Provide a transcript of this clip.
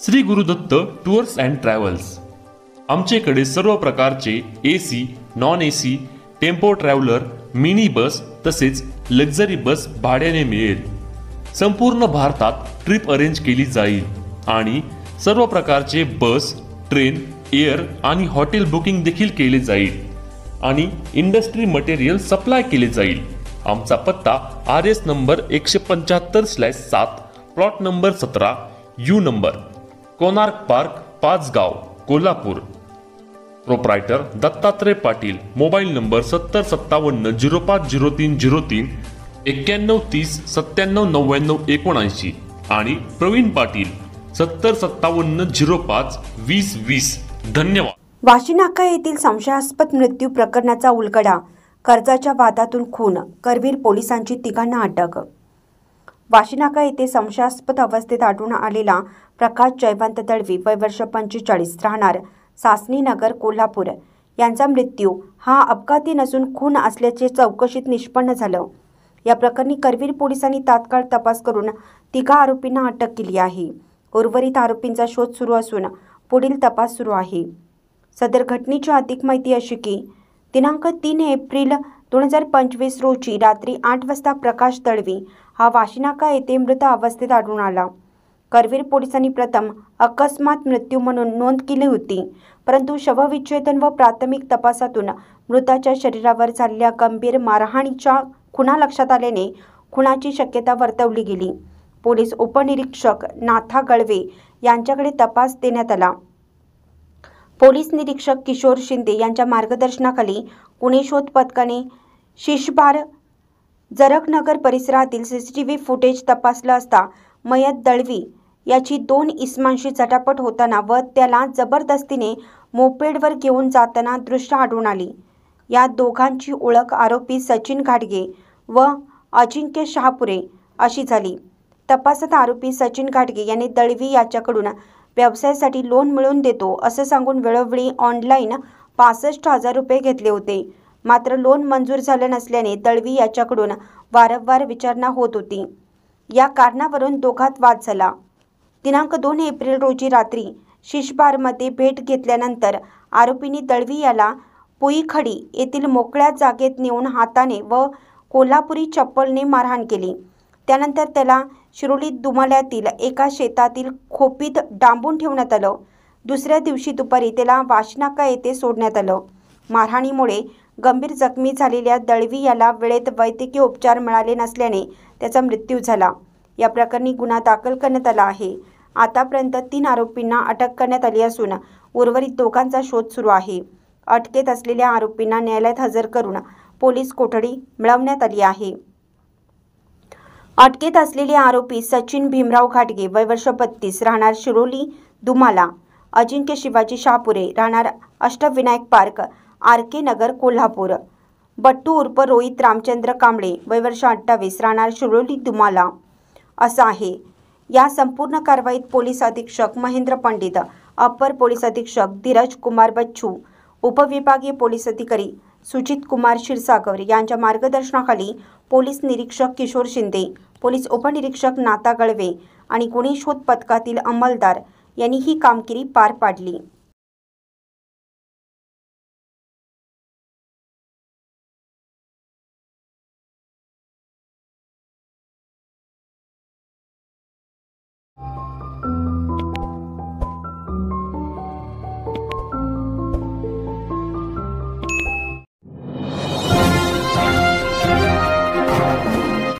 Shri Gurudatt tours and travels. आमच्याकडे सर्व प्रकारचे AC, non AC, tempo traveller, mini bus तसेच लक्झरी बस भाड्याने मिळेल। संपूर्ण भारतात ट्रिप अरेंज केली जाईल आणि सर्व प्रकारचे बस, ट्रेन, एअर आणि हॉटेल बुकिंग देखील केले जाईल आणि इंडस्ट्री मटेरियल सप्लाय केले जाईल। आमचा पत्ता RS number 175/7, plot number 17, U number, Konark park, Pachgaon, Kolhapur. Proprietor Dattatray Patil. Mobile number 7057050303, 9130979979 आणि प्रवीण पाटील 7057052020। धन्यवाद। वाशीनाका येथील संशयास्पद मृत्यू प्रकरणाचा उलगडा, कर्जाच्या वादातून खून, करवीर पोलिसांची तिघांना अटक। वाशीनाका येथे संशयास्पद अवस्थेत आढळून आलेला प्रकाश जयवंत दळवी, वय वर्ष 45, राहणार सासणी नगर, कोल्हापूर यांचा मृत्यू हा अपघाती नसून खून असल्याचे चौकशीत निष्पन्न झालं। या प्रकरणी करवीर पोलिसांनी तात्काळ तपास करून तिघा आरोपींना अटक केली आहे। उर्वरित आरोपींचा शोध सुरू असून पुढील तपास सुरू आहे। सदर घटनेची अधिक माहिती अशी की दिनांक 3 एप्रिल 2025 रोजी रात्री 8 वाजता प्रकाश दळवी हा वाशीनाका येथे मृत अवस्थेत आढळून आला। करवीर पोलिसांनी प्रथम अकस्मात मृत्यू म्हणून नोंद केली होती, परंतु शवविच्छेदन व प्राथमिक तपासातून मृताच्या शरीरावर झालेल्या गंभीर मारहाणीच्या खुणा लक्षात आल्याने खुनाची शक्यता वर्तवली गेली। पोलीस उपनिरीक्षक नाथा गळवे यांच्याकडे तपास देण्यात आला। पोलीस निरीक्षक किशोर शिंदे यांच्या मार्गदर्शनाखाली पुणे शोध पथकाने शिशबार, जरकनगर परिसरातील CCTV फुटेज तपासलं असता मयत दळवी याची 2 इसमांशी झटापट होताना व त्याला जबरदस्तीने मोपेडवर घेऊन जाताना दृश्य आढळून आली। या दोघांची ओळख आरोपी सचिन घाटगे व अजिंक्य शहापुरे अशी झाली। तपासात आरोपी सचिन घाटगे यांनी दळवी याच्याकडून व्यवसायासाठी लोन मिळवून देतो असं सांगून वेळोवेळी ऑनलाईन 65,000 रुपये घेतले होते। मात्र लोन मंजूर झालं नसल्याने दळवी याच्याकडून वारंवार विचारणा होत होती। या कारणावरून दोघात वाद झाला। दिनांक 2 एप्रिल रोजी रात्री शिशबारमध्ये भेट घेतल्यानंतर आरोपींनी दळवी याला पुईखडी येथील मोकळ्या जागेत नेऊन हाताने व कोल्हापुरी चप्पलने मारहाण केली। त्यानंतर त्याला शिरोली दुमाल्यातील एका शेतातील खोपीत डांबून ठेवण्यात आलं। दुसऱ्या दिवशी दुपारी त्याला वाशीनाका येथे सोडण्यात आलं। मारहाणीमुळे गंभीर जखमी झालेल्या दळवी याला वेळेत वैद्यकीय उपचार मिळाले नसल्याने त्याचा मृत्यू झाला। या प्रकरणी गुन्हा दाखल करण्यात आला आहे। आतापर्यंत 3 आरोपींना अटक करण्यात आली असून उर्वरित दोघांचा शोध सुरू आहे। अटकेत असलेल्या आरोपींना न्यायालयात हजर करून पोलीस कोठडी मिळवण्यात आली आहे। अटकेत असलेले आरोपी सचिन भीमराव घाटगे, वय वर्ष 32, राहणार शिरोली दुमाला, अजिंक्य शिवाजी शहापुरे, राहणार अष्टविनायक पार्क, RK नगर, कोल्हापूर, बट्टू उर्फ रोहित रामचंद्र कांबळे, वय वर्ष 28, राहणार शिरोली दुमाला असं आहे। या संपूर्ण कारवाईत पोलीस अधीक्षक महेंद्र पंडित, अपर पोलीस अधीक्षक धीरज कुमार बच्चू, उपविभागीय पोलीस अधिकारी सुजित कुमार क्षीरसागर यांच्या मार्गदर्शनाखाली पोलीस निरीक्षक किशोर शिंदे, पोलीस उपनिरीक्षक नाथा गळवे आणि गुन्हे शोध पथकातील अंमलदार यांनी ही कामगिरी पार पाडली।